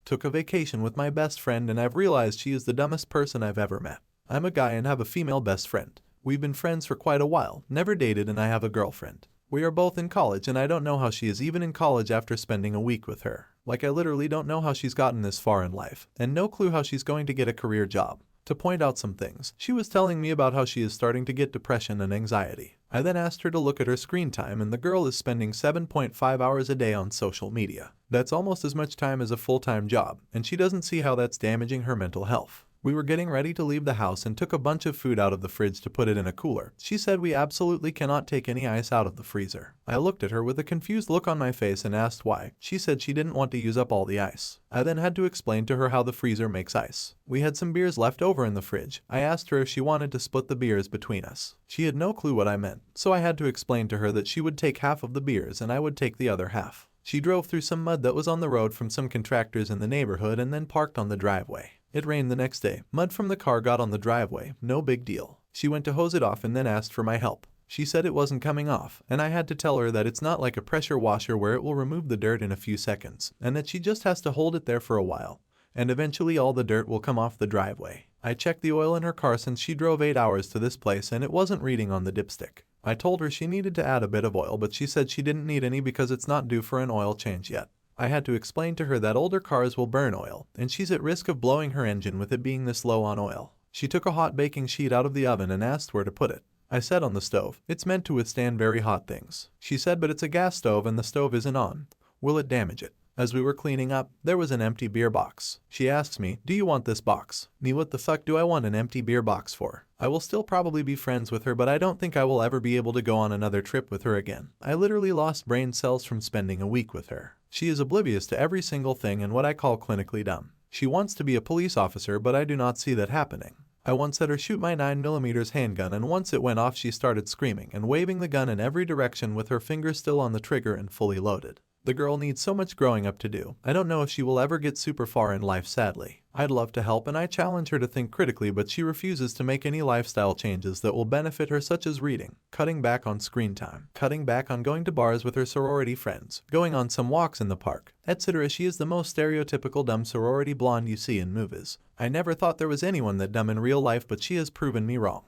Took a vacation with my best friend and I've realized she is the dumbest person I've ever met. I'm a guy and have a female best friend. We've been friends for quite a while, never dated, and I have a girlfriend. We are both in college and I don't know how she is even in college after spending a week with her. Like, I literally don't know how she's gotten this far in life, and no clue how she's going to get a career job. To point out some things, she was telling me about how she is starting to get depression and anxiety. I then asked her to look at her screen time and the girl is spending 7.5 hours a day on social media. That's almost as much time as a full-time job, and she doesn't see how that's damaging her mental health. We were getting ready to leave the house and took a bunch of food out of the fridge to put it in a cooler. She said we absolutely cannot take any ice out of the freezer. I looked at her with a confused look on my face and asked why. She said she didn't want to use up all the ice. I then had to explain to her how the freezer makes ice. We had some beers left over in the fridge. I asked her if she wanted to split the beers between us. She had no clue what I meant, so I had to explain to her that she would take half of the beers and I would take the other half. She drove through some mud that was on the road from some contractors in the neighborhood and then parked on the driveway. It rained the next day. Mud from the car got on the driveway, no big deal. She went to hose it off and then asked for my help. She said it wasn't coming off, and I had to tell her that it's not like a pressure washer where it will remove the dirt in a few seconds, and that she just has to hold it there for a while, and eventually all the dirt will come off the driveway. I checked the oil in her car since she drove 8 hours to this place and it wasn't reading on the dipstick. I told her she needed to add a bit of oil, but she said she didn't need any because it's not due for an oil change yet. I had to explain to her that older cars will burn oil, and she's at risk of blowing her engine with it being this low on oil. She took a hot baking sheet out of the oven and asked where to put it. I said on the stove. It's meant to withstand very hot things. She said but it's a gas stove and the stove isn't on. Will it damage it? As we were cleaning up, there was an empty beer box. She asks me, do you want this box? Me, what the fuck do I want an empty beer box for? I will still probably be friends with her, but I don't think I will ever be able to go on another trip with her again. I literally lost brain cells from spending a week with her. She is oblivious to every single thing and what I call clinically dumb. She wants to be a police officer, but I do not see that happening. I once had her shoot my 9mm handgun, and once it went off she started screaming and waving the gun in every direction with her finger still on the trigger and fully loaded. The girl needs so much growing up to do. I don't know if she will ever get super far in life, sadly. I'd love to help and I challenge her to think critically, but she refuses to make any lifestyle changes that will benefit her, such as reading, cutting back on screen time, cutting back on going to bars with her sorority friends, going on some walks in the park, etc. She is the most stereotypical dumb sorority blonde you see in movies. I never thought there was anyone that dumb in real life, but she has proven me wrong.